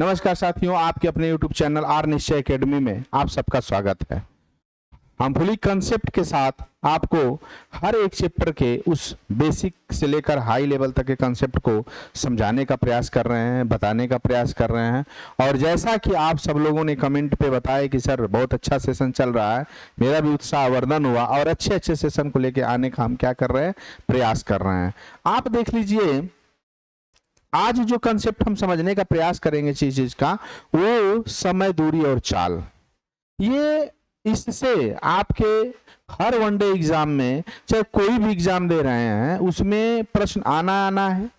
नमस्कार साथियों, आपके अपने YouTube चैनल आर निश्चय एकेडमी में आप सबका स्वागत है। हम फुली कंसेप्ट के साथ आपको हर एक चैप्टर के उस बेसिक से लेकर हाई लेवल तक के कंसेप्ट को समझाने का प्रयास कर रहे हैं, बताने का प्रयास कर रहे हैं। और जैसा कि आप सब लोगों ने कमेंट पे बताया कि सर बहुत अच्छा सेशन चल रहा है, मेरा भी उत्साह वर्धन हुआ और अच्छे अच्छे सेशन को लेकर आने का हम क्या कर रहे हैं, प्रयास कर रहे हैं। आप देख लीजिए, आज जो कंसेप्ट हम समझने का प्रयास करेंगे चीज का, वो समय, दूरी और चाल। ये इससे आपके हर वनडे एग्जाम में, चाहे कोई भी एग्जाम दे रहे हैं, उसमें प्रश्न आना है।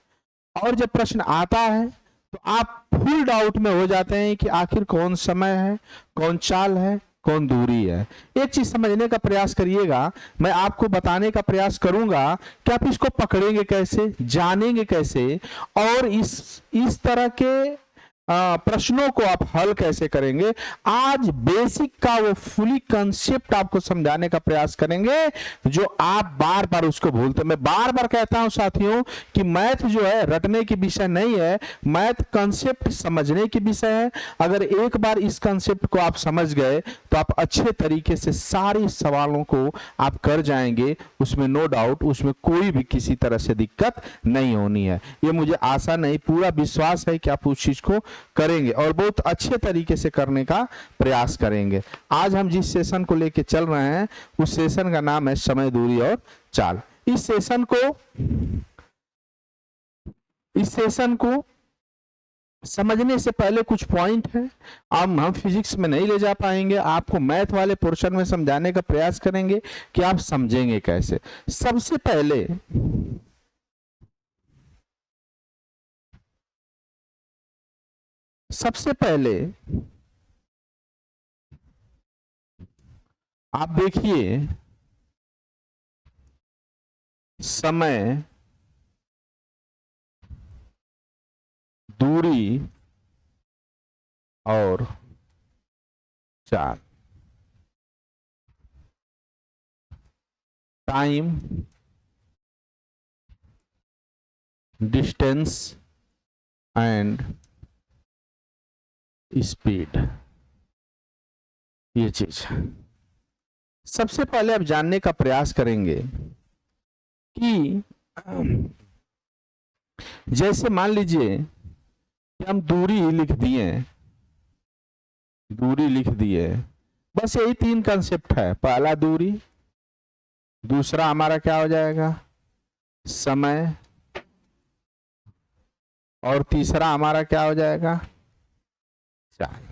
और जब प्रश्न आता है तो आप फुल डाउट में हो जाते हैं कि आखिर कौन समय है, कौन चाल है, कौन दूरी है। एक चीज समझने का प्रयास करिएगा, मैं आपको बताने का प्रयास करूंगा कि आप इसको पकड़ेंगे कैसे, जानेंगे कैसे, और इस तरह के प्रश्नों को आप हल कैसे करेंगे। आज बेसिक का वो फुली कंसेप्ट आपको समझाने का प्रयास करेंगे, जो आप बार बार उसको भूलते। मैं बार बार कहता हूं साथियों कि मैथ जो है रटने की विषय नहीं है, मैथ कंसेप्ट समझने की विषय है। अगर एक बार इस कंसेप्ट को आप समझ गए तो आप अच्छे तरीके से सारे सवालों को आप कर जाएंगे, उसमें नो डाउट, उसमें कोई भी किसी तरह से दिक्कत नहीं होनी है। ये मुझे आशा नहीं, पूरा विश्वास है कि आप उस चीज को करेंगे और बहुत अच्छे तरीके से करने का प्रयास करेंगे। आज हम जिस सेशन को लेके चल रहे हैं उस सेशन का नाम है समय, दूरी और चाल। इस सेशन को समझने से पहले कुछ पॉइंट है, अब हम फिजिक्स में नहीं ले जा पाएंगे, आपको मैथ वाले पोर्शन में समझाने का प्रयास करेंगे कि आप समझेंगे कैसे। सबसे पहले आप देखिए, समय, दूरी और चाल। टाइम, डिस्टेंस एंड स्पीड, ये चीज सबसे पहले आप जानने का प्रयास करेंगे कि जैसे मान लीजिए कि हम दूरी लिख दिए, बस यही तीन कंसेप्ट है। पहला दूरी, दूसरा हमारा क्या हो जाएगा, समय, और तीसरा हमारा क्या हो जाएगा, चाल।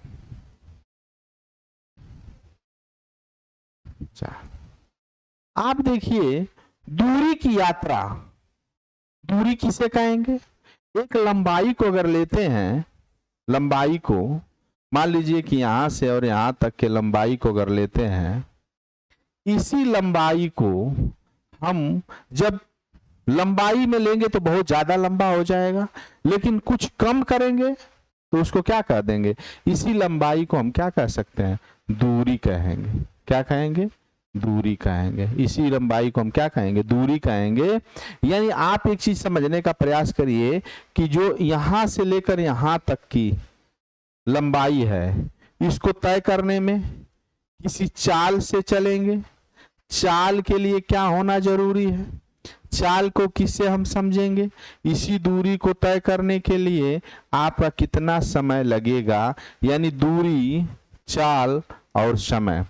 आप देखिए, दूरी की यात्रा, दूरी किसे कहेंगे? एक लंबाई को अगर लेते हैं, लंबाई को मान लीजिए कि यहां से और यहां तक के लंबाई को अगर लेते हैं, इसी लंबाई को हम जब लंबाई में लेंगे तो बहुत ज्यादा लंबा हो जाएगा, लेकिन कुछ कम करेंगे तो उसको क्या कह देंगे, इसी लंबाई को हम क्या कह सकते हैं, दूरी कहेंगे। क्या कहेंगे? दूरी कहेंगे। इसी लंबाई को हम क्या कहेंगे, दूरी कहेंगे। यानी आप एक चीज समझने का प्रयास करिए कि जो यहां से लेकर यहां तक की लंबाई है, इसको तय करने में किसी चाल से चलेंगे। चाल के लिए क्या होना जरूरी है, चाल को किससे हम समझेंगे, इसी दूरी को तय करने के लिए आपका कितना समय लगेगा, यानी दूरी, चाल और समय।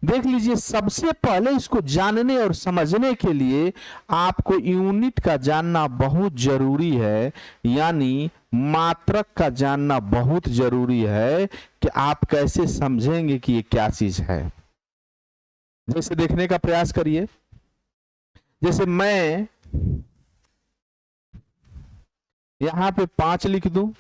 देख लीजिए, सबसे पहले इसको जानने और समझने के लिए आपको यूनिट का जानना बहुत जरूरी है, यानी मात्रक का जानना बहुत जरूरी है कि आप कैसे समझेंगे कि ये क्या चीज है। जैसे देखने का प्रयास करिए, जैसे मैं यहां पे 5 लिख दूं,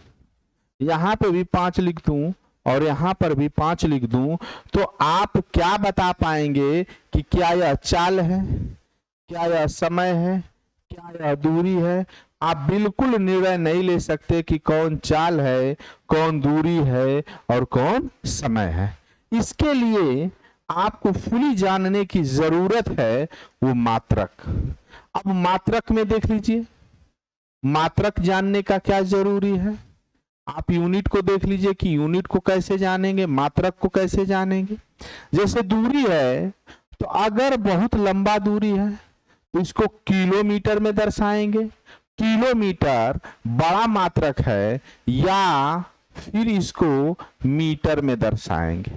यहां पे भी 5 लिख दूं और यहां पर भी 5 लिख दूं, तो आप क्या बता पाएंगे कि क्या यह चाल है, क्या यह समय है, क्या यह दूरी है? आप बिल्कुल निर्णय नहीं ले सकते कि कौन चाल है, कौन दूरी है और कौन समय है। इसके लिए आपको फुली जानने की जरूरत है वो मात्रक। अब मात्रक में देख लीजिए, मात्रक जानने का क्या जरूरी है, आप यूनिट को देख लीजिए कि यूनिट को कैसे जानेंगे, मात्रक को कैसे जानेंगे। जैसे दूरी है, तो अगर बहुत लंबा दूरी है तो इसको किलोमीटर में दर्शाएंगे। किलोमीटर बड़ा मात्रक है, या फिर इसको मीटर में दर्शाएंगे।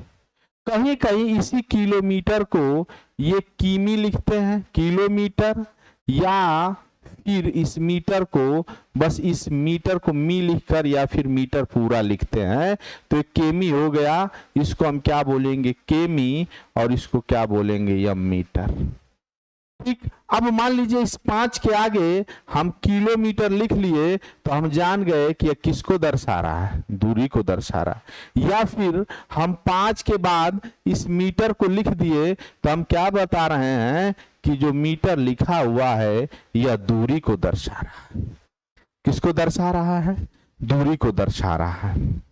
कहीं कहीं इसी किलोमीटर को ये किमी लिखते हैं, किलोमीटर, या फिर इस मीटर को, बस इस मीटर को मी लिखकर या फिर मीटर पूरा लिखते हैं, तो एक केमी हो गया। इसको हम क्या बोलेंगे, केमी, और इसको क्या बोलेंगे, यह मीटर। ठीक, अब मान लीजिए इस 5 के आगे हम किलोमीटर लिख लिए, तो हम जान गए कि यह किसको दर्शा रहा है, दूरी को दर्शा रहा है। या फिर हम 5 के बाद इस मीटर को लिख दिए, तो हम क्या बता रहे हैं कि जो मीटर लिखा हुआ है यह दूरी को दर्शा रहा है। किसको दर्शा रहा है, दूरी को दर्शा रहा है।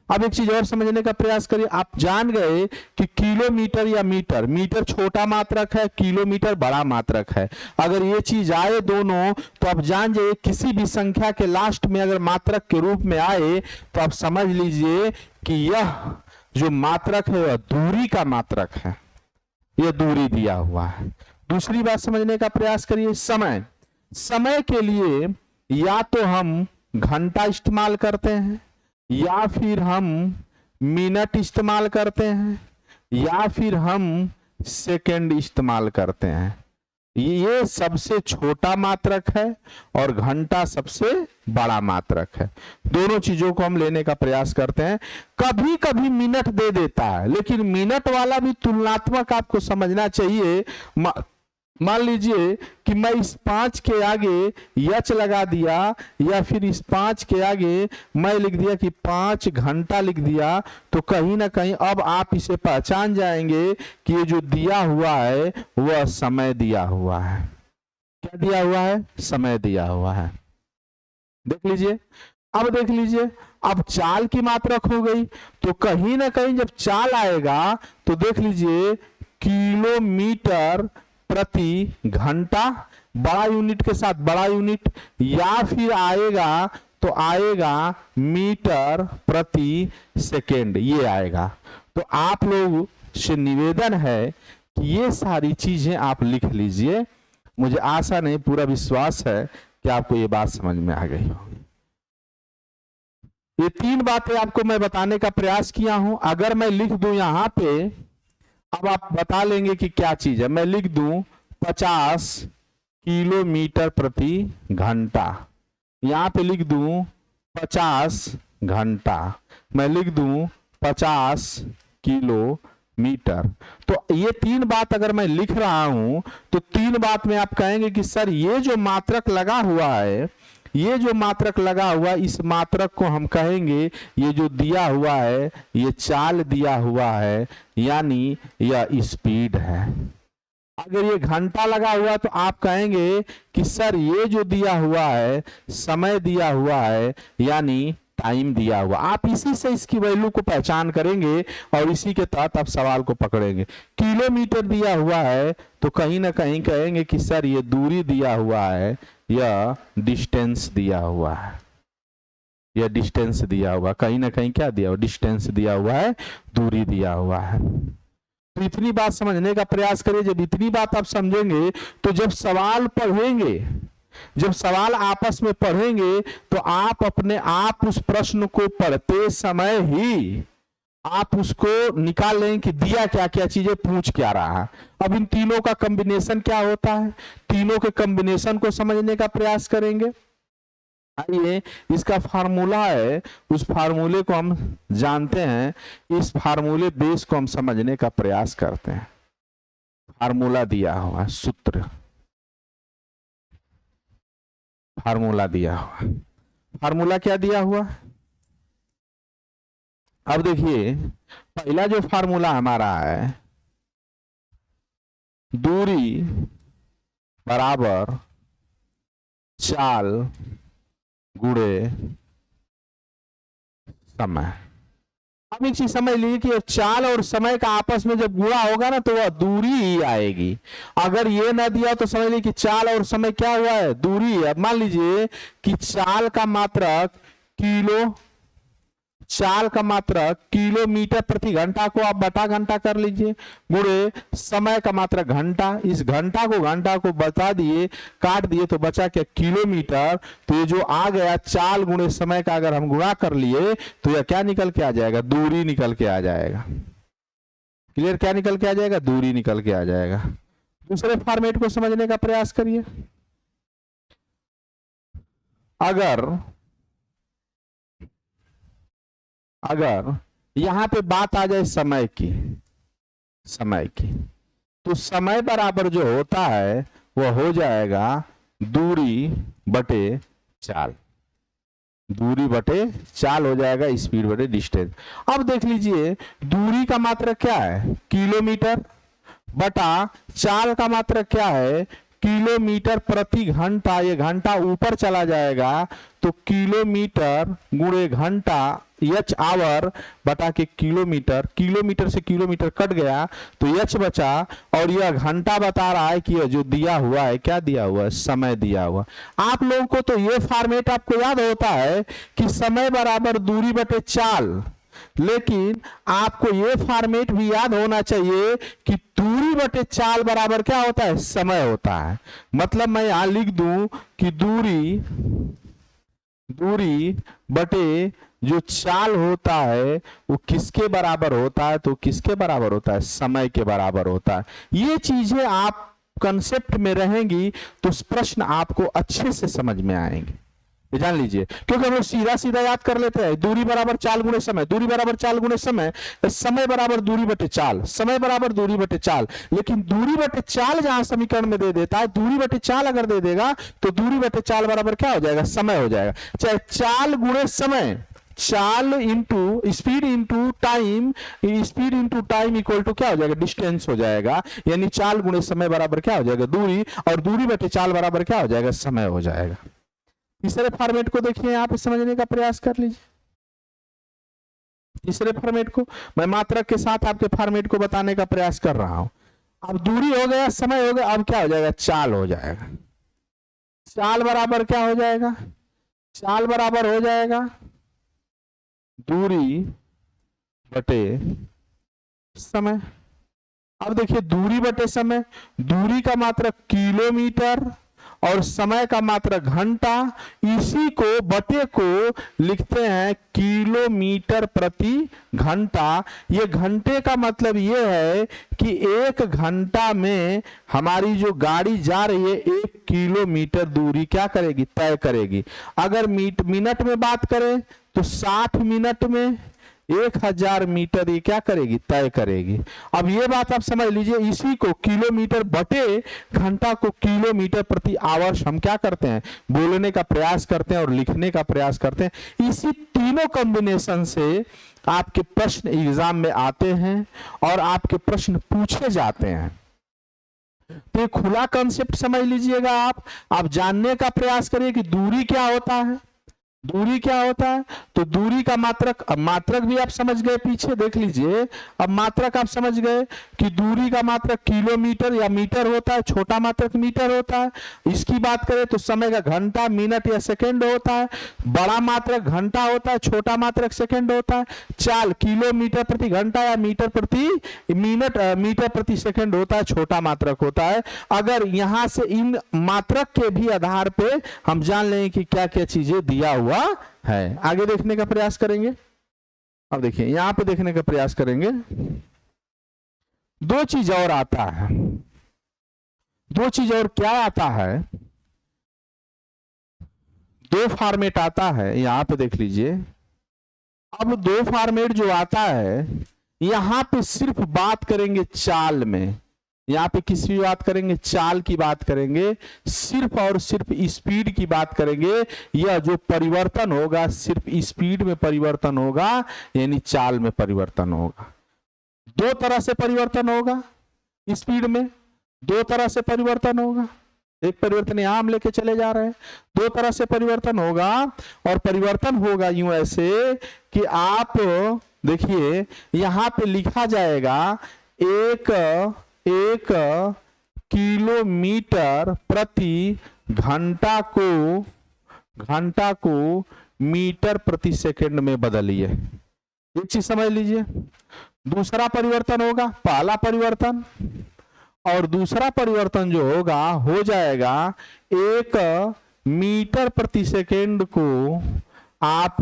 अब एक चीज और समझने का प्रयास करिए। आप जान गए कि किलोमीटर या मीटर, मीटर छोटा मात्रक है, किलोमीटर बड़ा मात्रक है। अगर ये चीज आए दोनों, तो आप जान जाइए किसी भी संख्या के लास्ट में अगर मात्रक के रूप में आए, तो आप समझ लीजिए कि यह जो मात्रक है वह दूरी का मात्रक है, यह दूरी दिया हुआ है। दूसरी बात समझने का प्रयास करिए, समय। समय के लिए या तो हम घंटा इस्तेमाल करते हैं, या फिर हम मिनट इस्तेमाल करते हैं, या फिर हम सेकंड इस्तेमाल करते हैं। ये सबसे छोटा मात्रक है और घंटा सबसे बड़ा मात्रक है। दोनों चीजों को हम लेने का प्रयास करते हैं। कभी कभी मिनट दे देता है, लेकिन मिनट वाला भी तुलनात्मक आपको समझना चाहिए। मान लीजिए कि मैं इस 5 के आगे यच लगा दिया, या फिर इस 5 के आगे मैं लिख दिया कि 5 घंटा लिख दिया, तो कहीं ना कहीं अब आप इसे पहचान जाएंगे कि ये जो दिया हुआ है वह समय दिया हुआ है। क्या दिया हुआ है, समय दिया हुआ है। देख लीजिए, अब देख लीजिए, अब चाल की मात्रक हो गई, तो कहीं ना कहीं जब चाल आएगा तो देख लीजिए किलोमीटर प्रति घंटा, बड़ा यूनिट के साथ बड़ा यूनिट, या फिर आएगा तो आएगा मीटर प्रति सेकेंड, ये आएगा। तो आप लोग से निवेदन है कि ये सारी चीजें आप लिख लीजिए। मुझे आशा नहीं, पूरा विश्वास है कि आपको ये बात समझ में आ गई होगी। ये 3 बातें आपको मैं बताने का प्रयास किया हूं। अगर मैं लिख दूं यहां पे, अब आप बता लेंगे कि क्या चीज है। मैं लिख दूं 50 किलोमीटर प्रति घंटा, यहां पे लिख दूं 50 घंटा, मैं लिख दूं 50 किलोमीटर। तो ये 3 बात अगर मैं लिख रहा हूं, तो 3 बात में आप कहेंगे कि सर ये जो मात्रक लगा हुआ है, ये जो मात्रक लगा हुआ, इस मात्रक को हम कहेंगे, ये जो दिया हुआ है ये चाल दिया हुआ है, यानी यह स्पीड है। अगर ये घंटा लगा हुआ तो आप कहेंगे कि सर ये जो दिया हुआ है समय दिया हुआ है, यानी टाइम दिया हुआ। आप इसी से इसकी वैल्यू को पहचान करेंगे और इसी के तहत आप सवाल को पकड़ेंगे। किलोमीटर दिया हुआ है तो कहीं ना कहीं कहेंगे कि सर ये दूरी दिया हुआ है, यह डिस्टेंस दिया हुआ है, यह डिस्टेंस दिया हुआ, कहीं ना कहीं क्या दिया हुआ, डिस्टेंस दिया हुआ है, दूरी दिया हुआ है। तो इतनी बात समझने का प्रयास करिए। जब इतनी बात आप समझेंगे, तो जब सवाल पढ़ेंगे, जब सवाल आपस में पढ़ेंगे, तो आप अपने आप उस प्रश्न को पढ़ते समय ही आप उसको निकाल लें कि दिया क्या क्या चीजें, पूछ क्या रहा है। अब इन तीनों का कॉम्बिनेशन क्या होता है, तीनों के कॉम्बिनेशन को समझने का प्रयास करेंगे। आइए, इसका फार्मूला है, उस फार्मूले को हम जानते हैं, इस फार्मूले बेस को हम समझने का प्रयास करते हैं। फार्मूला दिया हुआ, सूत्र, फार्मूला दिया हुआ। फार्मूला क्या दिया हुआ, अब देखिए पहला जो फार्मूला हमारा है, दूरी बराबर चाल गुणे समय। अब एक चीज समझ लीजिए कि चाल और समय का आपस में जब गुणा होगा ना, तो वह दूरी ही आएगी। अगर ये ना दिया तो समझ लीजिए कि चाल और समय क्या हुआ है, दूरी है। अब मान लीजिए कि चाल का मात्रक किलो, चाल का मात्रक किलोमीटर प्रति घंटा को आप बटा घंटा कर लीजिए, गुणे समय का मात्रक घंटा, इस घंटा को बता दिए, काट दिए तो बचा क्या किलोमीटर। तो ये जो आ गया चाल गुणे समय का अगर हम गुणा कर लिए तो यह क्या निकल के आ जाएगा, दूरी निकल के आ जाएगा। क्लियर, क्या निकल के आ जाएगा, दूरी निकल के आ जाएगा। दूसरे फॉर्मेट को समझने का प्रयास करिए। अगर यहां पे बात आ जाए समय की, तो समय बराबर जो होता है वह हो जाएगा दूरी बटे चाल, दूरी बटे चाल हो जाएगा, स्पीड बटे डिस्टेंस। अब देख लीजिए दूरी का मात्रक क्या है, किलोमीटर, बटा चाल का मात्रक क्या है, किलोमीटर प्रति घंटा। ये घंटा ऊपर चला जाएगा तो किलोमीटर गुणे घंटा, एच आवर बटा के किलोमीटर, किलोमीटर से किलोमीटर कट गया तो एच बचा, और यह घंटा बता रहा है कि यह जो दिया हुआ है, क्या दिया हुआ है, समय दिया हुआ। आप लोगों को तो ये फॉर्मेट आपको याद होता है कि समय बराबर दूरी बटे चाल, लेकिन आपको यह फॉर्मेट भी याद होना चाहिए कि दूरी बटे चाल बराबर क्या होता है, समय होता है। मतलब मैं यहां लिख दूं कि दूरी बटे जो चाल होता है वो किसके बराबर होता है, तो किसके बराबर होता है, समय के बराबर होता है। ये चीजें आप कंसेप्ट में रहेंगी तो प्रश्न आपको अच्छे से समझ में आएंगे, जान लीजिए। क्योंकि हम लोग सीधा सीधा याद कर लेते हैं, दूरी बराबर चाल गुणे समय, दूरी बराबर चाल गुणे समय, समय बराबर दूरी बटे चाल, समय बराबर दूरी बटे चाल। लेकिन दूरी बटे चाल जहां समीकरण में दे देता है, दूरी बटे चाल अगर दे देगा तो दूरी बटे चाल बराबर क्या हो जाएगा, समय हो जाएगा। चाहे चाल गुणे समय, चाल into speed into time, speed into time equal to क्या हो जाएगा, डिस्टेंस हो जाएगा। यानी चाल गुणे समय बराबर क्या हो जाएगा, दूरी, और दूरी बटे चाल बराबर क्या हो जाएगा, समय हो जाएगा। तीसरे फॉर्मेट को देखिए, आप समझने का प्रयास कर लीजिए। तीसरे फॉर्मेट को मैं मात्रक के साथ आपके फॉर्मेट को बताने का प्रयास कर रहा हूं। अब दूरी हो गया, समय हो गया, अब क्या हो जाएगा, चाल हो जाएगा। चाल बराबर क्या हो जाएगा, चाल बराबर हो जाएगा दूरी बटे समय। अब देखिए दूरी बटे समय, दूरी का मात्रक किलोमीटर और समय का मात्रक घंटा, इसी को बटे को लिखते हैं किलोमीटर प्रति घंटा। ये घंटे का मतलब ये है कि एक घंटा में हमारी जो गाड़ी जा रही है 1 किलोमीटर दूरी क्या करेगी, तय करेगी। अगर मिनट में बात करें तो 60 मिनट में 1000 मीटर ये क्या करेगी, तय करेगी। अब ये बात आप समझ लीजिए, इसी को किलोमीटर बटे घंटा को किलोमीटर प्रति आवर्स हम क्या करते हैं, बोलने का प्रयास करते हैं और लिखने का प्रयास करते हैं। इसी तीनों कॉम्बिनेशन से आपके प्रश्न एग्जाम में आते हैं और आपके प्रश्न पूछे जाते हैं। तो खुला कॉन्सेप्ट समझ लीजिएगा। आप जानने का प्रयास करिए कि दूरी क्या होता है, दूरी क्या होता है। तो दूरी का मात्रक, अब मात्रक भी आप समझ गए, पीछे देख लीजिए। अब मात्रक आप समझ गए कि दूरी का मात्रक किलोमीटर या मीटर होता है, छोटा मात्रक मीटर होता है। इसकी बात करें तो समय का घंटा, मिनट या सेकंड होता है। बड़ा मात्रक घंटा होता है, छोटा मात्रक सेकंड होता है। चाल किलोमीटर प्रति घंटा या मीटर प्रति मिनट, मीटर प्रति सेकंड होता है, छोटा मात्रक होता है। अगर यहां से इन मात्रक के भी आधार पे हम जान लेंगे कि क्या क्या चीजें दिया हुआ है। आगे देखने का प्रयास करेंगे। अब देखिए यहां पे देखने का प्रयास करेंगे। दो चीज और आता है, दो चीज और क्या आता है, दो फॉर्मेट आता है। यहां पे देख लीजिए। अब दो फॉर्मेट जो आता है, यहां पे सिर्फ बात करेंगे चाल में, यहां पे किसकी बात करेंगे, चाल की बात करेंगे, सिर्फ और सिर्फ स्पीड की बात करेंगे। यह जो परिवर्तन होगा सिर्फ स्पीड में परिवर्तन होगा, यानी चाल में परिवर्तन होगा। दो तरह से परिवर्तन होगा स्पीड में, दो तरह से परिवर्तन होगा। एक परिवर्तन यहां हम लेके चले जा रहे हैं, दो तरह से परिवर्तन होगा। और परिवर्तन होगा यूं ऐसे कि आप देखिए यहां पे लिखा जाएगा एक किलोमीटर प्रति घंटा को मीटर प्रति सेकंड में बदलिए। एक चीज समझ लीजिए, दूसरा परिवर्तन होगा पहला परिवर्तन, और दूसरा परिवर्तन जो होगा हो जाएगा 1 मीटर प्रति सेकंड को आप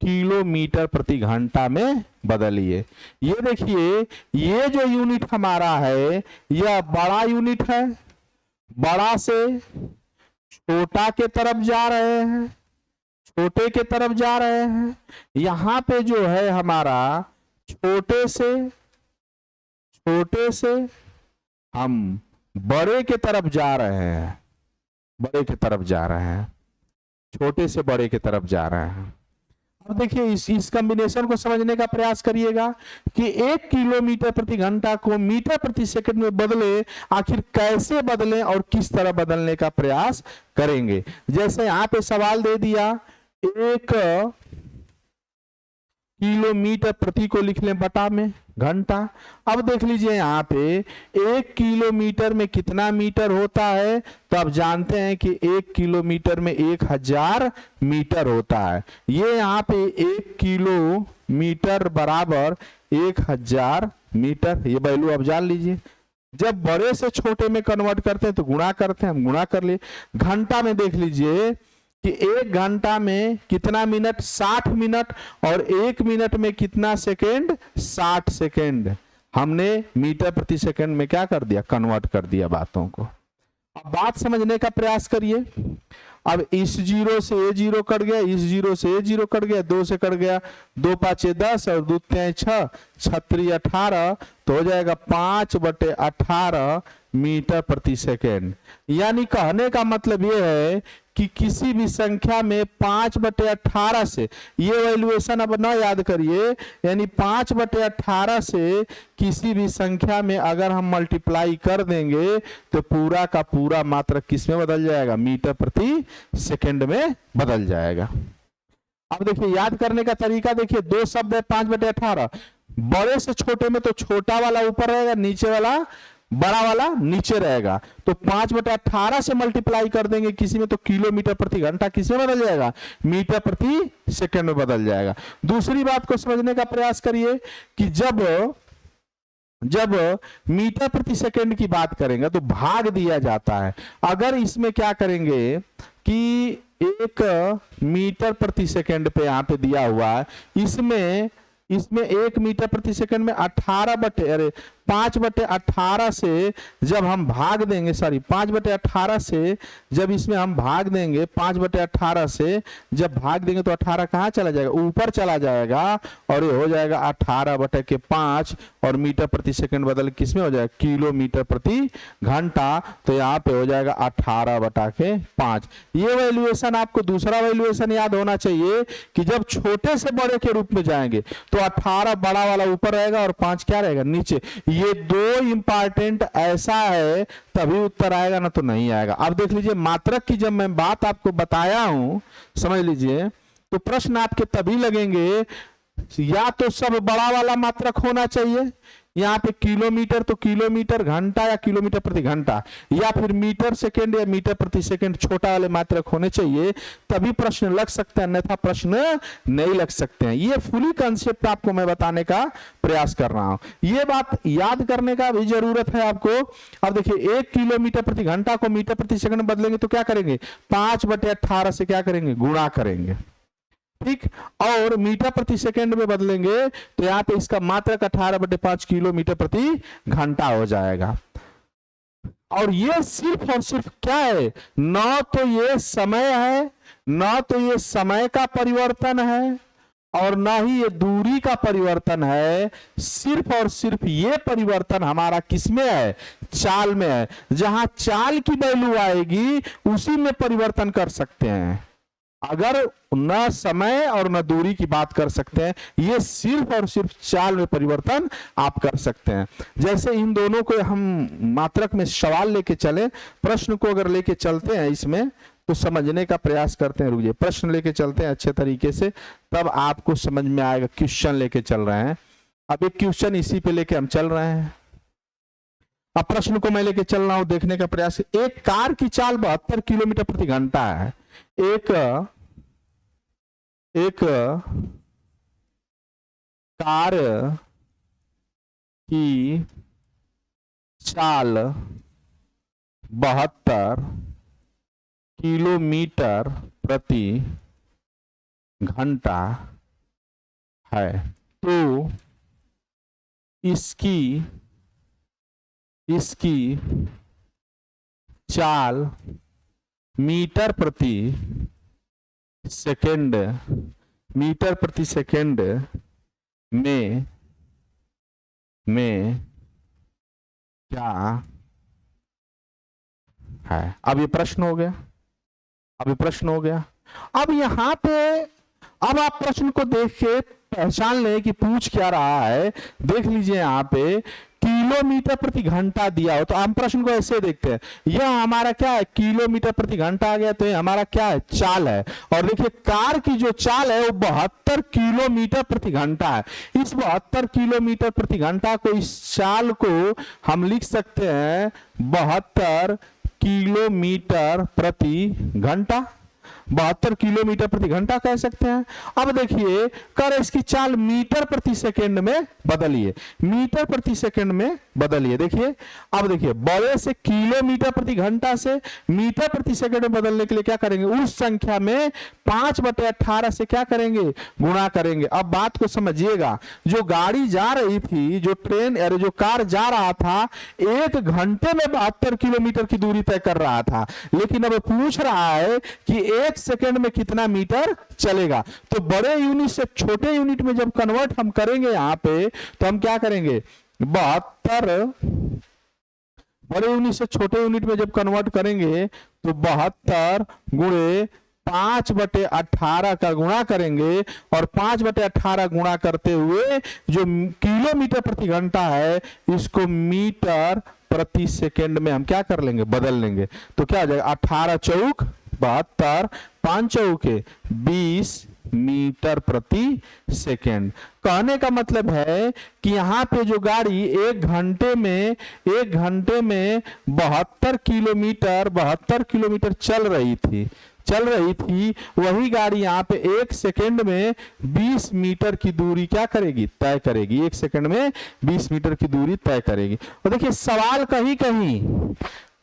किलोमीटर प्रति घंटा में बदलिए। ये देखिए, ये जो यूनिट हमारा है यह बड़ा यूनिट है, बड़ा से छोटा के तरफ जा रहे हैं, छोटे के तरफ जा रहे हैं। यहां पे जो है हमारा छोटे से हम बड़े के तरफ जा रहे हैं, बड़े की तरफ जा रहे हैं, छोटे से बड़े की तरफ जा रहे हैं। अब देखिए इस कॉम्बिनेशन को समझने का प्रयास करिएगा कि 1 किलोमीटर प्रति घंटा को मीटर प्रति सेकंड में बदले, आखिर कैसे बदलें और किस तरह बदलने का प्रयास करेंगे। जैसे यहाँ पे सवाल दे दिया 1 किलोमीटर प्रति को लिख लें बटा में घंटा। अब देख लीजिए यहाँ पे 1 किलोमीटर में कितना मीटर होता है, तो आप जानते हैं कि 1 किलोमीटर में 1000 मीटर होता है। ये यहाँ पे 1 किलोमीटर बराबर 1000 मीटर, ये वैल्यू आप जान लीजिए। जब बड़े से छोटे में कन्वर्ट करते हैं तो गुणा करते हैं, हम गुणा कर लिए। घंटा में देख लीजिए कि 1 घंटा में कितना मिनट, 60 मिनट, और 1 मिनट में कितना सेकेंड, 60 सेकेंड। हमने मीटर प्रति सेकंड में क्या कर दिया, कन्वर्ट कर दिया बातों को। अब बात समझने का प्रयास करिए। अब इस जीरो से ये जीरो कट गया, इस जीरो से ये जीरो कट गया, 2 से कट गया, 2 5 10 और 2 3 6, 6 18, तो हो जाएगा 5/18 मीटर प्रति सेकेंड। यानी कहने का मतलब ये है कि किसी भी संख्या में 5/18 से, ये वैल्यूएशन अब ना याद करिए, यानी 5/18 से किसी भी संख्या में अगर हम मल्टीप्लाई कर देंगे तो पूरा का पूरा मात्रक किस में बदल जाएगा, मीटर प्रति सेकंड में बदल जाएगा। अब देखिए याद करने का तरीका देखिए, 2 शब्द है 5/18, बड़े से छोटे में तो छोटा वाला ऊपर रहेगा, नीचे वाला बड़ा वाला नीचे रहेगा, तो 5/18 से मल्टीप्लाई कर देंगे किसी में तो किलोमीटर प्रति घंटा किस में बदल जाएगा, मीटर प्रति सेकंड में बदल जाएगा। दूसरी बात को समझने का प्रयास करिए कि जब मीटर प्रति सेकंड की बात करेंगे तो भाग दिया जाता है। अगर इसमें क्या करेंगे कि 1 मीटर प्रति सेकंड पे यहाँ पे दिया हुआ है, इसमें 1 मीटर प्रति सेकंड में 5/18 से जब हम भाग देंगे, 5/18 से जब इसमें हम भाग देंगे, 5/18 से जब भाग देंगे तो 18 कहाँ चला जाएगा, ऊपर चला जाएगा, और ये हो जाएगा 18/5, और मीटर प्रति सेकंड बदल किस में हो जाएगा, किलोमीटर प्रति घंटा, तो यहाँ पे हो जाएगा 18/5। ये वैल्यूएशन आपको दूसरा वैल्यूएशन याद होना चाहिए कि जब छोटे से बड़े के रूप में जाएंगे तो 18 बड़ा वाला ऊपर रहेगा और 5 क्या रहेगा, नीचे। ये 2 इंपॉर्टेंट ऐसा है तभी उत्तर आएगा, ना तो नहीं आएगा। अब देख लीजिए मात्रक की जब मैं बात आपको बताया हूं, समझ लीजिए, तो प्रश्न आपके तभी लगेंगे, या तो सब बड़ा वाला मात्रक होना चाहिए, यहाँ पे किलोमीटर तो किलोमीटर घंटा या किलोमीटर प्रति घंटा, या फिर मीटर सेकेंड या मीटर प्रति सेकेंड छोटा वाले मात्रक होने चाहिए, तभी प्रश्न लग सकते हैं, अन्यथा प्रश्न नहीं लग सकते हैं। ये फुली कंसेप्ट आपको मैं बताने का प्रयास कर रहा हूं, ये बात याद करने का भी जरूरत है आपको। अब देखिए 1 किलोमीटर प्रति घंटा को मीटर प्रति सेकंड में बदलेंगे तो क्या करेंगे, 5/18 से क्या करेंगे, गुणा करेंगे, ठीक। और मीटर प्रति सेकंड में बदलेंगे तो यहाँ पे इसका मात्रक 18/5 किलोमीटर प्रति घंटा हो जाएगा। और ये सिर्फ और सिर्फ क्या है, ना तो ये समय है, ना तो ये समय का परिवर्तन है, और ना ही ये दूरी का परिवर्तन है, सिर्फ और सिर्फ ये परिवर्तन हमारा किसमें है, चाल में है। जहां चाल की वैल्यू आएगी उसी में परिवर्तन कर सकते हैं, अगर न समय और न दूरी की बात कर सकते हैं, ये सिर्फ और सिर्फ चाल में परिवर्तन आप कर सकते हैं। जैसे इन दोनों को हम मात्रक में सवाल लेके चले, प्रश्न को अगर लेके चलते हैं इसमें तो समझने का प्रयास करते हैं। रुकिए, प्रश्न लेके चलते हैं अच्छे तरीके से, तब आपको समझ में आएगा। क्वेश्चन लेके चल रहे हैं, अब एक क्वेश्चन इसी पे लेके हम चल रहे हैं। अब प्रश्न को मैं लेके चल रहा हूं, देखने का प्रयास। एक कार की चाल 72 किलोमीटर प्रति घंटा है। एक एक कार की चाल 72 किलोमीटर प्रति घंटा है, तो इसकी चाल मीटर प्रति सेकंड में क्या है। अब ये प्रश्न हो गया, अब यहां पे अब आप प्रश्न को देख के पहचान लें कि पूछ क्या रहा है। देख लीजिए यहां पे किलोमीटर प्रति घंटा दिया हो, तो हम प्रश्न को ऐसे देखते हैं, यह हमारा क्या है, किलोमीटर प्रति घंटा आ गया, तो ये हमारा क्या है, चाल है। और देखिए कार की जो चाल है वो 72 किलोमीटर प्रति घंटा है। इस 72 किलोमीटर प्रति घंटा को, इस चाल को हम लिख सकते हैं 72 किलोमीटर प्रति घंटा, 72 किलोमीटर प्रति घंटा कह सकते हैं। अब देखिए कर इसकी चाल मीटर प्रति सेकंड में बदलिए, मीटर प्रति सेकंड में बदलिए। देखिए अब देखिए बड़े से किलोमीटर प्रति घंटा से मीटर प्रति सेकंड में बदलने के लिए क्या करेंगे, उस संख्या में 5/18 से क्या करेंगे, गुणा करेंगे। अब बात को समझिएगा, जो गाड़ी जा रही थी, जो ट्रेन अरे जो कार जा रहा था, 1 घंटे में 72 किलोमीटर की दूरी तय कर रहा था, लेकिन अब पूछ रहा है कि 1 सेकंड में कितना मीटर चलेगा। तो बड़े यूनिट से छोटे यूनिट में जब कन्वर्ट हम करेंगे यहां पे, तो हम क्या करेंगे, 72 बड़े यूनिट से छोटे यूनिट में जब कन्वर्ट करेंगे तो 72 गुणे 5/18 का गुणा करेंगे, और 5/18 गुणा करते हुए जो किलोमीटर प्रति घंटा है इसको मीटर प्रति सेकंड में हम क्या कर लेंगे, बदल लेंगे। तो क्या हो जाएगा, 18 चौक 72, 5 चौके 20 मीटर प्रति सेकंड। कहने का मतलब है कि यहाँ पे जो गाड़ी 1 घंटे में 72 किलोमीटर चल रही थी, वही गाड़ी यहाँ पे 1 सेकंड में 20 मीटर की दूरी क्या करेगी, तय करेगी। 1 सेकंड में 20 मीटर की दूरी तय करेगी। और देखिए सवाल कहीं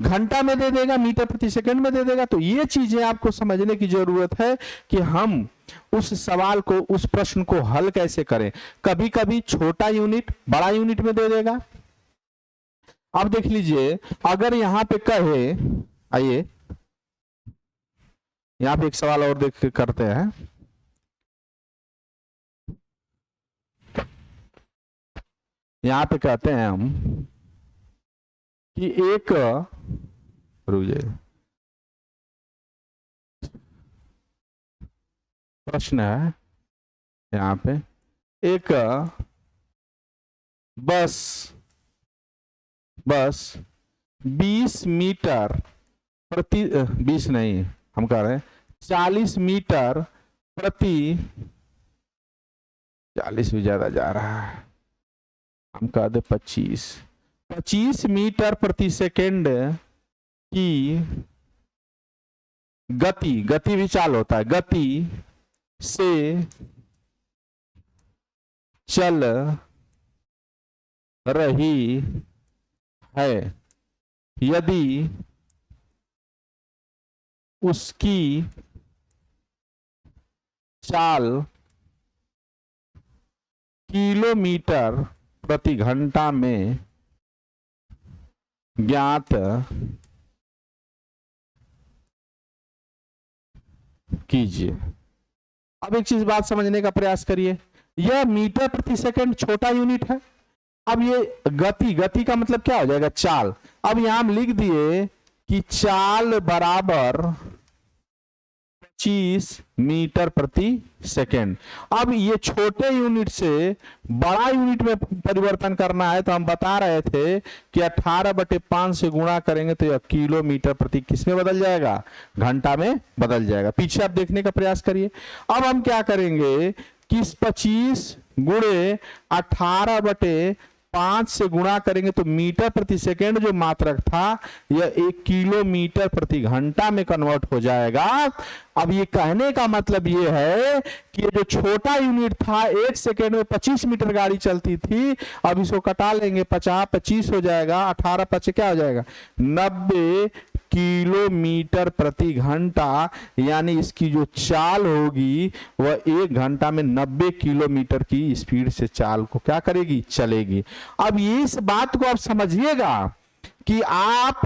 घंटा में दे देगा, मीटर प्रति सेकंड में दे देगा। तो ये चीजें आपको समझने की जरूरत है कि हम उस सवाल को, उस प्रश्न को हल कैसे करें। कभी कभी छोटा यूनिट बड़ा यूनिट में दे देगा। अब देख लीजिए, अगर यहां पे कहे, आइए यहां पे एक सवाल और देख करते हैं। यहां पे कहते हैं हम कि एक, रुक जाइए, प्रश्न है यहां पे, एक बस 20 मीटर प्रति 20 नहीं, हम कह रहे हैं 40 मीटर प्रति, 40 भी ज्यादा जा रहा है, हम कह दे 25 मीटर प्रति सेकंड की गति भी चाल होता है, गति से चल रही है, यदि उसकी चाल किलोमीटर प्रति घंटा में ज्ञात कीजिए। अब एक चीज बात समझने का प्रयास करिए, यह मीटर प्रति सेकंड छोटा यूनिट है। अब ये गति का मतलब क्या हो जाएगा, चाल। अब यहां हम लिख दिए कि चाल बराबर 25 मीटर प्रति सेकेंड। अब ये छोटे यूनिट से बड़ा यूनिट में परिवर्तन करना है, तो हम बता रहे थे कि 18/5 से गुणा करेंगे तो यह किलोमीटर प्रति किस में बदल जाएगा, घंटा में बदल जाएगा। पीछे आप देखने का प्रयास करिए। अब हम क्या करेंगे कि 25 गुणे 18/5 5 से गुणा करेंगे तो मीटर प्रति सेकेंड जो मात्रक था यह 1 किलोमीटर प्रति घंटा में कन्वर्ट हो जाएगा। अब ये कहने का मतलब ये है कि ये जो छोटा यूनिट था 1 सेकेंड में 25 मीटर गाड़ी चलती थी, अब इसको कटा लेंगे, 50 25 हो जाएगा, 18 5 क्या हो जाएगा, 90 किलोमीटर प्रति घंटा। यानी इसकी जो चाल होगी वह 1 घंटा में 90 किलोमीटर की स्पीड से चाल को क्या करेगी, चलेगी। अब इस बात को आप समझिएगा कि आप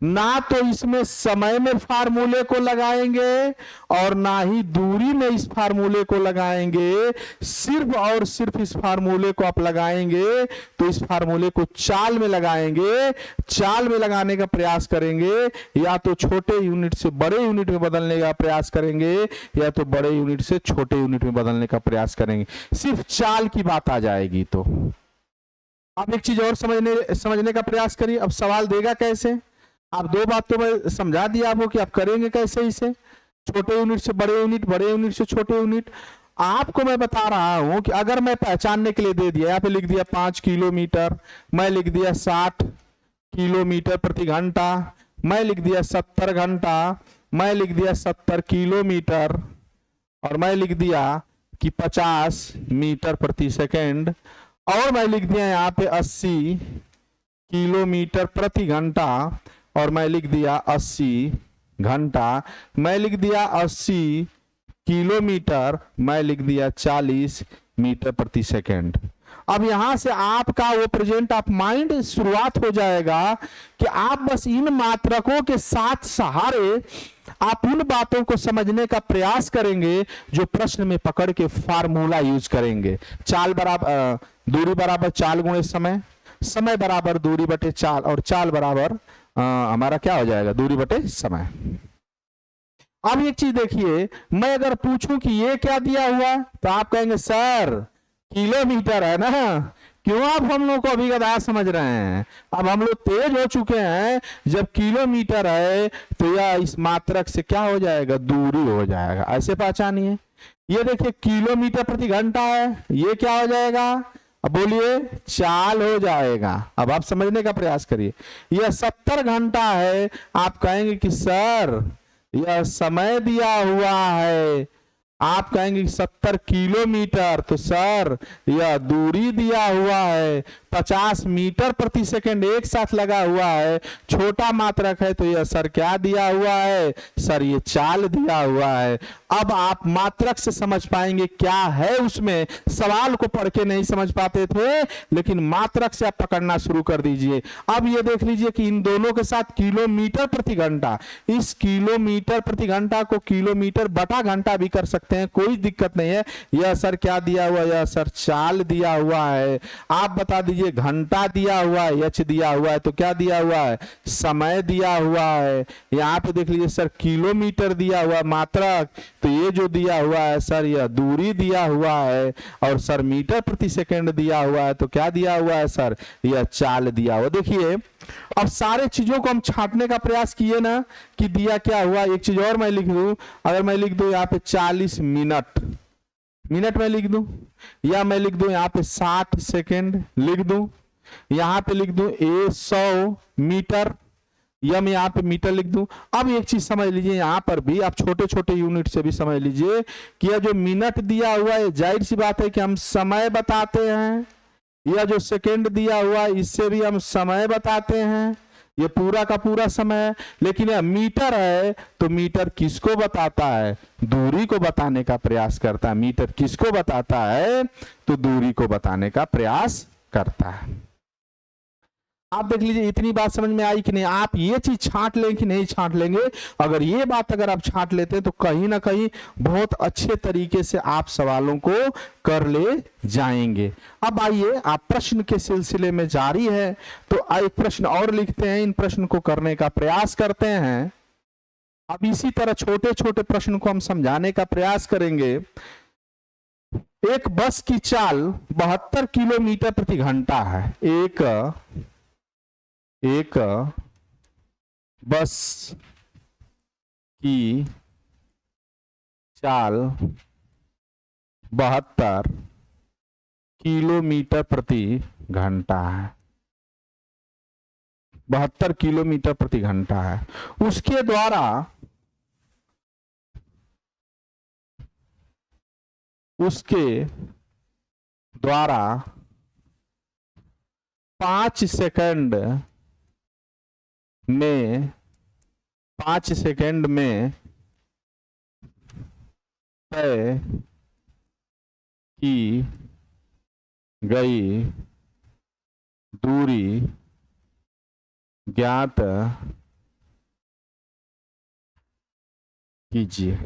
ना तो इसमें समय में फार्मूले को लगाएंगे और ना ही दूरी में इस फार्मूले को लगाएंगे, सिर्फ और सिर्फ इस फार्मूले को आप लगाएंगे तो इस फार्मूले को चाल में लगाएंगे। चाल में लगाने का प्रयास करेंगे, या तो छोटे यूनिट से बड़े यूनिट में बदलने का प्रयास करेंगे या तो बड़े यूनिट से छोटे यूनिट में बदलने का प्रयास करेंगे। सिर्फ चाल की बात आ जाएगी। तो अब एक चीज और समझने का प्रयास करिए। अब सवाल देगा कैसे, आप दो बात तो मैं समझा दिया आपको कि आप करेंगे कैसे इसे, छोटे यूनिट से बड़े यूनिट, बड़े यूनिट से छोटे यूनिट। आपको मैं बता रहा हूं कि अगर मैं पहचानने के लिए दे दिया, यहाँ पे लिख दिया 5 किलोमीटर, मैं लिख दिया 60 किलोमीटर प्रति घंटा, मैं लिख दिया 70 घंटा, मैं लिख दिया 70 किलोमीटर, और मैं लिख दिया कि 50 मीटर प्रति सेकेंड, और मैं लिख दिया यहाँ पे 80 किलोमीटर प्रति घंटा, और मैं लिख दिया 80 घंटा, मैं लिख दिया 80 किलोमीटर, मैं लिख दिया 40 मीटर प्रति सेकेंड। अब यहां से आपका वो प्रेजेंट ऑफ माइंड शुरुआत हो जाएगा कि आप बस इन मात्रकों के साथ सहारे आप उन बातों को समझने का प्रयास करेंगे जो प्रश्न में पकड़ के फार्मूला यूज करेंगे। चाल बराबर दूरी बराबर चाल गुणे समय, समय बराबर दूरी बटे चाल, और चाल बराबर हमारा क्या हो जाएगा, दूरी बटे समय। अब एक चीज देखिए, मैं अगर पूछूं कि ये क्या दिया हुआ तो आप कहेंगे सर किलोमीटर है ना, क्यों आप हम लोग को अभी गधा समझ रहे हैं। अब हम लोग तेज हो चुके हैं, जब किलोमीटर है तो यह इस मात्रक से क्या हो जाएगा, दूरी हो जाएगा। ऐसे पहचानिए। ये देखिए किलोमीटर प्रति घंटा है, ये क्या हो जाएगा, अब बोलिए चाल हो जाएगा। अब आप समझने का प्रयास करिए। यह 70 घंटा है, आप कहेंगे कि सर यह समय दिया हुआ है, आप कहेंगे 70 किलोमीटर, तो सर यह दूरी दिया हुआ है, 50 मीटर प्रति सेकंड एक साथ लगा हुआ है, छोटा मात्रक है तो यह सर क्या दिया हुआ है, सर ये चाल दिया हुआ है। अब आप मात्रक से समझ पाएंगे क्या है उसमें। सवाल को पढ़ के नहीं समझ पाते थे, लेकिन मात्रक से आप पकड़ना शुरू कर दीजिए। अब ये देख लीजिए कि इन दोनों के साथ किलोमीटर प्रति घंटा, इस किलोमीटर प्रति घंटा को किलोमीटर बटा घंटा भी कर सकते हैं, कोई दिक्कत नहीं है। यह सर क्या दिया हुआ, यह सर चाल दिया हुआ है। आप बता दीजिए घंटा दिया हुआ है, एच दिया हुआ है, तो क्या दिया हुआ है, समय दिया हुआ है। यहाँ पे देख लीजिए सर किलोमीटर दिया हुआ मात्रक, तो ये जो दिया हुआ है सर यह दूरी दिया हुआ है, और सर मीटर प्रति सेकंड दिया हुआ है, तो क्या दिया हुआ है सर, यह चाल दिया हुआ। देखिए अब सारे चीजों को हम छांटने का प्रयास किए ना कि दिया क्या हुआ। एक चीज और मैं लिख दूं, अगर मैं लिख दूं यहाँ पे 40 मिनट, मिनट में लिख दूं, या मैं लिख दूं यहाँ पे 60 सेकेंड लिख दूं, यहाँ पे लिख दूं 100 मीटर, या मैं यहाँ पे मीटर लिख दूं। अब एक चीज समझ लीजिए, यहाँ पर भी आप छोटे छोटे यूनिट से भी समझ लीजिए कि यह जो मिनट दिया हुआ है, जाहिर सी बात है कि हम समय बताते हैं, यह जो सेकेंड दिया हुआ है इससे भी हम समय बताते हैं, ये पूरा का पूरा समय है। लेकिन यह मीटर है तो मीटर किसको बताता है, दूरी को बताने का प्रयास करता है। मीटर किसको बताता है, तो दूरी को बताने का प्रयास करता है। आप देख लीजिए इतनी बात समझ में आई कि नहीं। आप ये चीज छांट लें कि नहीं छांट लेंगे, अगर ये बात अगर आप छांट लेते हैं तो कहीं ना कहीं बहुत अच्छे तरीके से आप सवालों को कर ले जाएंगे। अब आइए आप प्रश्न के सिलसिले में जारी है, तो एक प्रश्न और लिखते हैं, इन प्रश्न को करने का प्रयास करते हैं। अब इसी तरह छोटे छोटे प्रश्न को हम समझाने का प्रयास करेंगे। एक बस की चाल 72 किलोमीटर प्रति घंटा है। एक बस की चाल 72 किलोमीटर प्रति घंटा है, 72 किलोमीटर प्रति घंटा है। उसके द्वारा उसके द्वारा 5 सेकंड में 5 सेकंड में तय की गई दूरी ज्ञात कीजिए।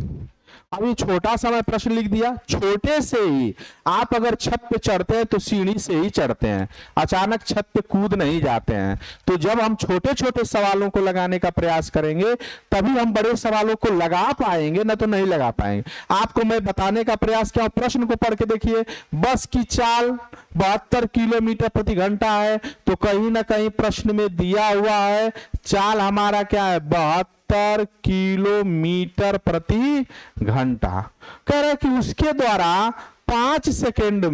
अब ये छोटा सा मैं प्रश्न लिख दिया। छोटे से ही आप अगर छत पे चढ़ते हैं तो सीढ़ी से ही चढ़ते हैं, अचानक छत पे कूद नहीं जाते हैं। तो जब हम छोटे छोटे सवालों को लगाने का प्रयास करेंगे तभी हम बड़े सवालों को लगा पाएंगे, ना तो नहीं लगा पाएंगे। आपको मैं बताने का प्रयास किया, प्रश्न को पढ़ के देखिए। बस की चाल 72 किलोमीटर प्रति घंटा है, तो कहीं ना कहीं प्रश्न में दिया हुआ है चाल हमारा क्या है, 72 किलोमीटर प्रति घंटा। कह रहे कि उसके द्वारा 5 सेकंड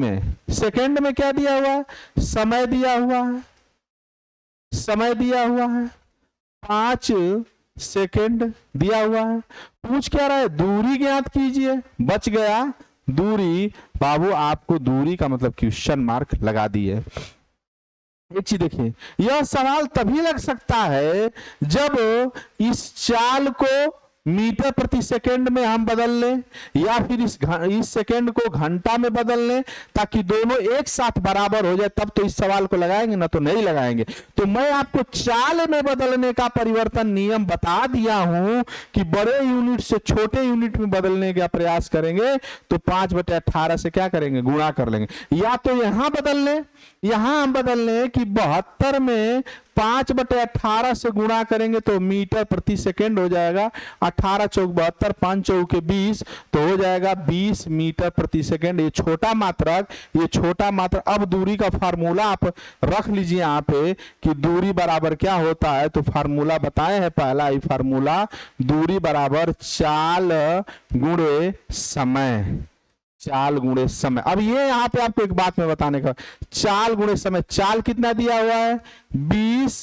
में क्या दिया हुआ है, समय दिया हुआ है, समय दिया हुआ है 5 सेकंड दिया हुआ है। पूछ क्या रहा है, दूरी ज्ञात कीजिए। बच गया दूरी, बाबू आपको दूरी का मतलब क्वेश्चन मार्क लगा दिए। एक चीज देखिए, यह सवाल तभी लग सकता है जब इस चाल को मीटर प्रति सेकंड में हम बदल लें या फिर इस सेकंड को घंटा में बदल लें, ताकि दोनों एक साथ बराबर हो जाए, तब तो इस सवाल को लगाएंगे, ना तो नहीं लगाएंगे। तो मैं आपको चाल में बदलने का परिवर्तन नियम बता दिया हूं कि बड़े यूनिट से छोटे यूनिट में बदलने का प्रयास करेंगे तो 5/18 से क्या करेंगे, गुणा कर लेंगे। या तो यहां बदल लें, यहां हम बदल लें कि 72 में 5/18 से गुणा करेंगे तो मीटर प्रति सेकंड हो जाएगा। 18 चौक 72, 5 चौक 20, तो हो जाएगा 20 मीटर प्रति सेकंड। ये छोटा मात्रक, ये छोटा मात्रक। अब दूरी का फार्मूला आप रख लीजिए यहाँ पे कि दूरी बराबर क्या होता है। तो फार्मूला बताए हैं पहला ही फार्मूला, दूरी बराबर चाल गुणे समय, चाल गुणे समय। अब ये यहाँ पे आपको एक बात में बताने का, चाल गुणे समय। चाल कितना दिया हुआ है, 20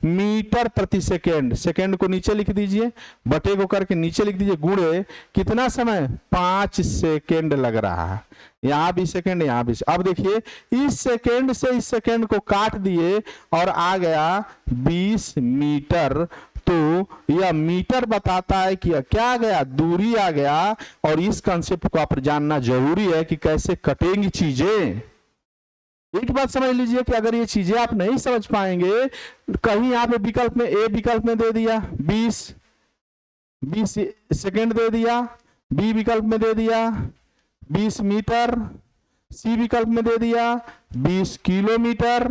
मीटर प्रति सेकेंड। सेकेंड को नीचे लिख दीजिए, बटे को करके नीचे लिख दीजिए, गुणे कितना समय, 5 सेकेंड लग रहा है। यहाँ भी सेकेंड, यहाँ भी। अब देखिए इस सेकेंड से इस सेकेंड को काट दिए और आ गया 20 मीटर। तो यह मीटर बताता है कि क्या आ गया, दूरी आ गया। और इस कंसेप्ट को आप जानना जरूरी है कि कैसे कटेंगी चीजें। एक बात समझ लीजिए कि अगर ये चीजें आप नहीं समझ पाएंगे, कहीं यहाँ पे विकल्प में ए विकल्प में दे दिया 20 सेकेंड दे दिया, बी विकल्प में दे दिया 20 मीटर, सी विकल्प में दे दिया 20 किलोमीटर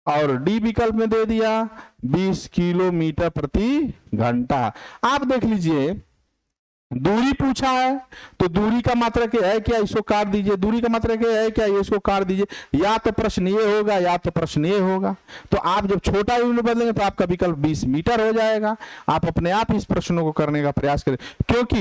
और डी विकल्प में दे दिया 20 किलोमीटर प्रति घंटा। आप देख लीजिए, दूरी पूछा है तो दूरी का मात्रक है क्या, इसको काट दीजिए। दूरी का मात्रक है क्या, इसको काट दीजिए। या तो प्रश्न ये होगा या तो प्रश्न ये होगा। तो आप जब छोटा यूनिट बदलेंगे तो आपका विकल्प 20 मीटर हो जाएगा। आप अपने आप इस प्रश्नों को करने का प्रयास करें, क्योंकि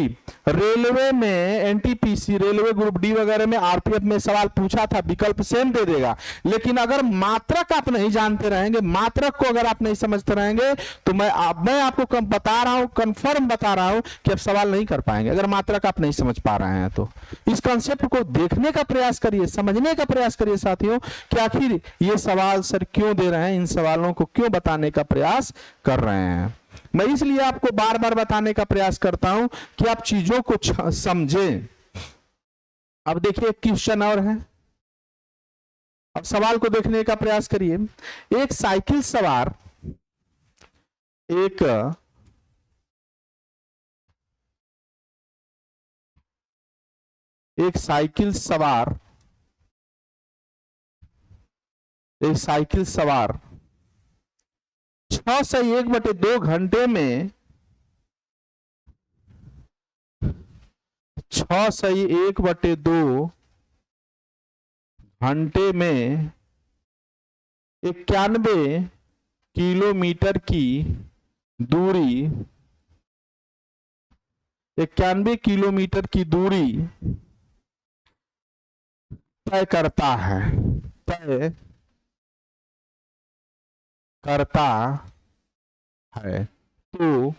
रेलवे में एनटीपीसी, रेलवे ग्रुप डी वगैरह में, आरपीएफ में सवाल पूछा था, विकल्प सेम दे देगा। लेकिन अगर मात्रक आप नहीं जानते रहेंगे, मात्रक को अगर आप नहीं समझते रहेंगे, तो मैं आपको बता रहा हूं, कंफर्म बता रहा हूं कि आप सवाल नहीं कर पाएंगे अगर मात्रक आप नहीं समझ पा रहे हैं। तो इस कंसेप्ट को देखने का प्रयास करिए, समझने का प्रयास करिए साथियों कि आखिर ये सवाल सर क्यों दे रहे हैं, इन सवालों को क्यों बताने का प्रयास कर रहे हैं। मैं इसलिए आपको बार बार बताने का प्रयास करता हूं कि आप चीजों को समझें। अब देखिए क्वेश्चन और है, अब सवाल को देखने का प्रयास करिए। एक साइकिल सवार एक साइकिल सवार 6 से 1/2 घंटे में 6 से 1/2 घंटे में 91 किलोमीटर की दूरी 91 किलोमीटर की दूरी तय करता है। तय करता है तो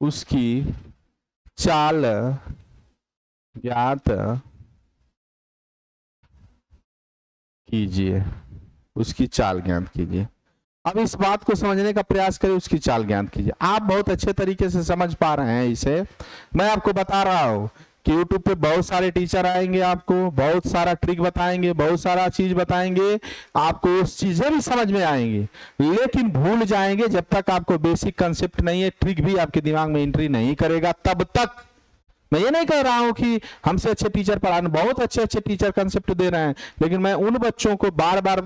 उसकी चाल ज्ञात कीजिए, उसकी चाल ज्ञात कीजिए। अब इस बात को समझने का प्रयास करें, उसकी चाल ज्ञात कीजिए। आप बहुत अच्छे तरीके से समझ पा रहे हैं इसे। मैं आपको बता रहा हूं कि YouTube पे बहुत सारे टीचर आएंगे, आपको बहुत सारा ट्रिक बताएंगे, बहुत सारा चीज बताएंगे, आपको उस चीजें भी समझ में आएंगी, लेकिन भूल जाएंगे जब तक आपको बेसिक कंसेप्ट नहीं है, ट्रिक भी आपके दिमाग में एंट्री नहीं करेगा तब तक। मैं ये नहीं कह रहा हूं कि हमसे अच्छे टीचर पढ़ाने, बहुत अच्छे अच्छे टीचर कंसेप्ट दे रहे हैं, लेकिन मैं उन बच्चों को बार बार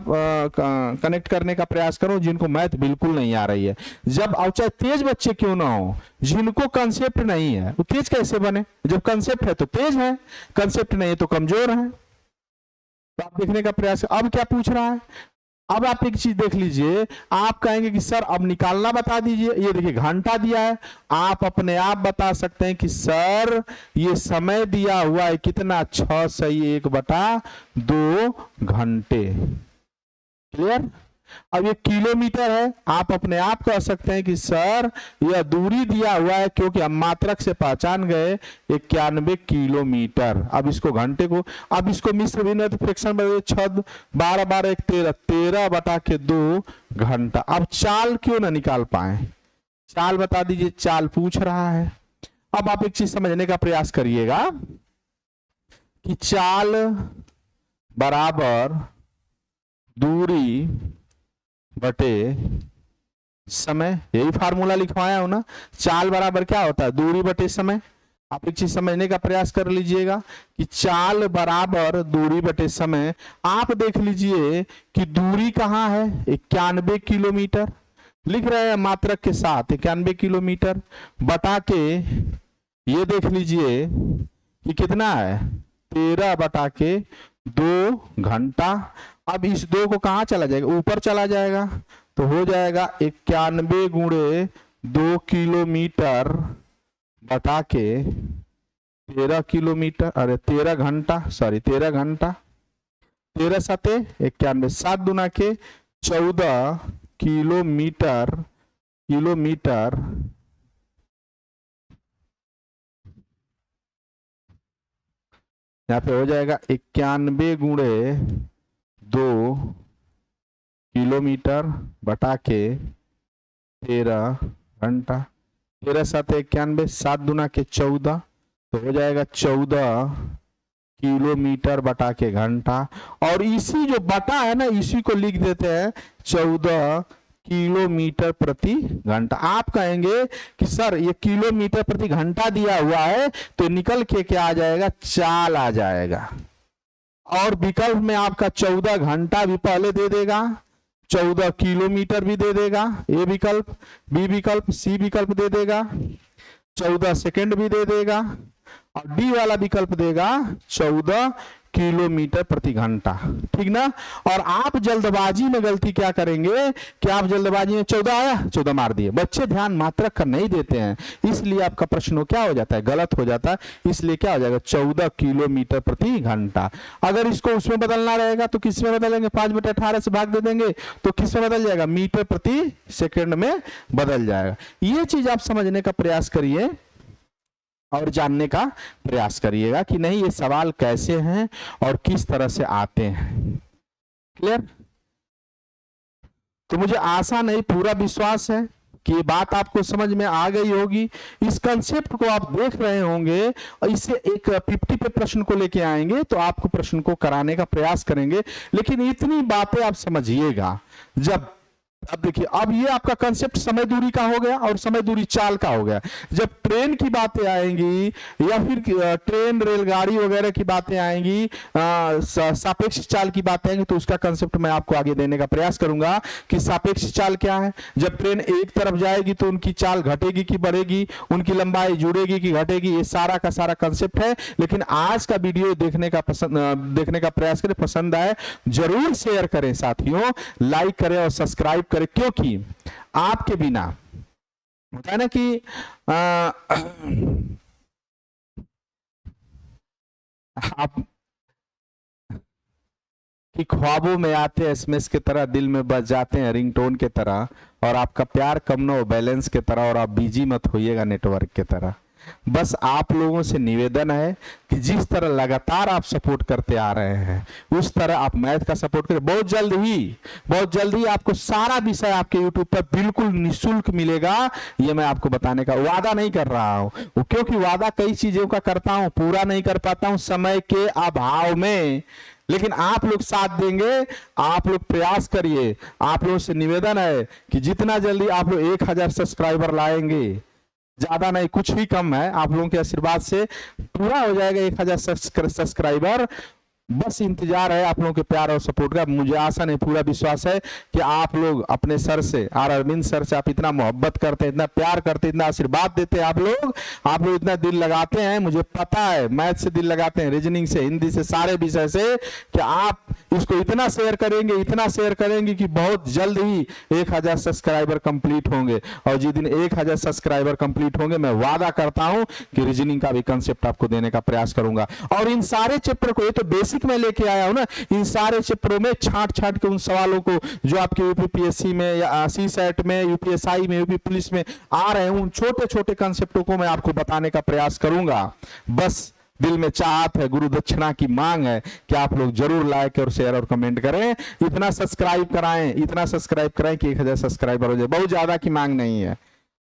कनेक्ट करने का प्रयास करूं जिनको मैथ बिल्कुल नहीं आ रही है। जब और चाहे तेज बच्चे क्यों ना हो, जिनको कंसेप्ट नहीं है वो तेज कैसे बने? जब कंसेप्ट है तो तेज है, कंसेप्ट नहीं है तो कमजोर है। तो आप देखने का प्रयास। अब क्या पूछ रहा है, अब आप एक चीज देख लीजिए, आप कहेंगे कि सर अब निकालना बता दीजिए। ये देखिए घंटा दिया है, आप अपने आप बता सकते हैं कि सर ये समय दिया हुआ है कितना, 6 सही 1/2 घंटे। क्लियर? अब ये किलोमीटर है, आप अपने आप कह सकते हैं कि सर यह दूरी दिया हुआ है, क्योंकि हम मात्रक से पहचान गए 91 किलोमीटर। अब इसको घंटे को, अब इसको मिश्र भिन्न फ्रैक्शन में 6 12 12 1 13 13/2 घंटा। अब चाल क्यों ना निकाल पाए? चाल बता दीजिए, चाल पूछ रहा है। अब आप एक चीज समझने का प्रयास करिएगा कि चाल बराबर दूरी बटे समय, यही फार्मूला लिखवाया हो ना। चाल बराबर क्या होता है? दूरी बटे समय। आप एक चीज समझने का प्रयास कर लीजिएगा कि चाल बराबर दूरी बटे समय। आप देख लीजिए कि दूरी कहां है, 91 किलोमीटर लिख रहे हैं मात्रक के साथ, 91 किलोमीटर बटा के ये देख लीजिए कि कितना है, 13/2 घंटा। अब इस 2 को कहां चला जाएगा, ऊपर चला जाएगा, तो हो जाएगा 91 गुणे 2 किलोमीटर बटा के 13 किलोमीटर, अरे 13 घंटा, सॉरी 13 घंटा। 13 सते 91, 7 दूना के 14 किलोमीटर। यहाँ पे हो जाएगा 91 गुणे 2 किलोमीटर बटा के 13 घंटा। 13 7 91, 7 दूना के 14, तो हो जाएगा 14 किलोमीटर बटा के घंटा। और इसी जो बटा है ना, इसी को लिख देते हैं 14 किलोमीटर प्रति घंटा। आप कहेंगे कि सर ये किलोमीटर प्रति घंटा दिया हुआ है, तो निकल के क्या आ जाएगा, चाल आ जाएगा। और विकल्प में आपका 14 घंटा भी पहले दे देगा, 14 किलोमीटर भी दे देगा, ए विकल्प, बी विकल्प, सी विकल्प दे देगा, 14 सेकंड भी दे देगा, और डी वाला विकल्प देगा 14 किलोमीटर प्रति घंटा। ठीक ना? और आप जल्दबाजी में गलती क्या करेंगे कि आप जल्दबाजी में 14 आया, 14 मार दिए। बच्चे ध्यान मात्रक का नहीं देते हैं, इसलिए आपका प्रश्न क्या हो जाता है, गलत हो जाता है। इसलिए क्या हो जाएगा, 14 किलोमीटर प्रति घंटा। अगर इसको उसमें बदलना रहेगा तो किस में बदलेंगे, 5/18 से भाग दे देंगे, तो किस में बदल जाएगा, मीटर प्रति सेकेंड में बदल जाएगा। ये चीज आप समझने का प्रयास करिए और जानने का प्रयास करिएगा कि नहीं ये सवाल कैसे हैं और किस तरह से आते हैं। क्लियर? तो मुझे आशा नहीं, पूरा विश्वास है कि ये बात आपको समझ में आ गई होगी। इस कंसेप्ट को आप देख रहे होंगे और इससे एक 50 पे प्रश्न को लेके आएंगे, तो आपको प्रश्न को कराने का प्रयास करेंगे। लेकिन इतनी बातें आप समझिएगा। जब अब देखिए, अब ये आपका कंसेप्ट समय दूरी का हो गया और समय दूरी चाल का हो गया। जब ट्रेन की बातें आएंगी या फिर ट्रेन रेलगाड़ी वगैरह की बातें आएंगी, सापेक्ष चाल की बातें आएंगी, तो उसका कंसेप्ट मैं आपको आगे देने का प्रयास करूंगा कि सापेक्ष चाल क्या है। जब ट्रेन एक तरफ जाएगी तो उनकी चाल घटेगी कि बढ़ेगी, उनकी लंबाई जुड़ेगी कि घटेगी, ये सारा का सारा कंसेप्ट है। लेकिन आज का वीडियो देखने का प्रयास करें, पसंद आए जरूर शेयर करें साथियों, लाइक करें और सब्सक्राइब करें, क्योंकि आपके बिना होता है ना कि आप कि ख्वाबों में आते एसएमएस की तरह, दिल में बज जाते हैं रिंगटोन के तरह, और आपका प्यार कम न हो बैलेंस के तरह, और आप बिजी मत होइएगा नेटवर्क के तरह। बस आप लोगों से निवेदन है कि जिस तरह लगातार आप सपोर्ट करते आ रहे हैं उस तरह आप मैथ का सपोर्ट करें। बहुत जल्द ही आपको सारा विषय आपके यूट्यूब पर बिल्कुल निःशुल्क मिलेगा। ये मैं आपको बताने का वादा नहीं कर रहा हूं, क्योंकि वादा कई चीजों का करता हूं, पूरा नहीं कर पाता हूं समय के अभाव में, लेकिन आप लोग साथ देंगे, आप लोग प्रयास करिए। आप लोगों से निवेदन है कि जितना जल्दी आप लोग 1000 सब्सक्राइबर लाएंगे, ज्यादा नहीं कुछ भी कम है, आप लोगों के आशीर्वाद से पूरा हो जाएगा 1000 सब्सक्राइबर। बस इंतजार है आप लोगों के प्यार और सपोर्ट का। मुझे आशा नहीं पूरा विश्वास है कि आप लोग अपने सर से, आर अरविंद सर से आप इतना मोहब्बत करते हैं, इतना प्यार करते हैं, इतना आशीर्वाद देते हैं, आप लोग इतना दिल लगाते हैं। मुझे पता है मैथ से दिल लगाते हैं, रीजनिंग से, हिंदी से, सारे विषय से, कि आप इसको इतना शेयर करेंगे कि बहुत जल्द ही 1000 सब्सक्राइबर कंप्लीट होंगे। और जिस दिन 1000 सब्सक्राइबर कंप्लीट होंगे, मैं वादा करता हूं कि रीजनिंग का भी कंसेप्ट आपको देने का प्रयास करूंगा। और इन सारे चैप्टर को, ये तो बेसिक में लेके आया हूं ना, इन सारे चैप्टरों में छांट के उन सवालों को जो आपके यूपीपीएससी में या सीसेट में, यूपीएसआई में, यूपी पुलिस में आ रहे हैं, उन छोटे कंसेप्टों को मैं आपको बताने का प्रयास करूंगा। बस दिल में चाहत है, गुरु दक्षिणा की मांग है कि आप लोग जरूर लाइक और शेयर और कमेंट करें, इतना सब्सक्राइब कराएं कि 1000 सब्सक्राइबर हो जाए। बहुत ज्यादा की मांग नहीं है,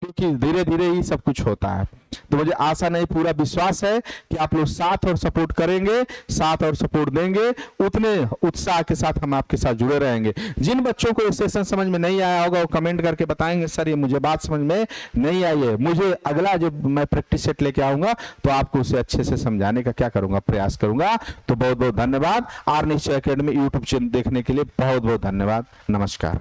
क्योंकि धीरे धीरे ही सब कुछ होता है। तो मुझे आशा नहीं पूरा विश्वास है कि आप लोग साथ और सपोर्ट करेंगे, साथ और सपोर्ट देंगे, उतने उत्साह के साथ हम आपके साथ जुड़े रहेंगे। जिन बच्चों को ये सेशन समझ में नहीं आया होगा वो कमेंट करके बताएंगे, सर ये मुझे बात समझ में नहीं आई है, मुझे अगला जो मैं प्रैक्टिस सेट लेके आऊंगा तो आपको उसे अच्छे से समझाने का क्या करूंगा, प्रयास करूंगा। तो बहुत बहुत धन्यवाद। आर निश्चय एकेडमी यूट्यूब चैनल देखने के लिए बहुत बहुत धन्यवाद। नमस्कार।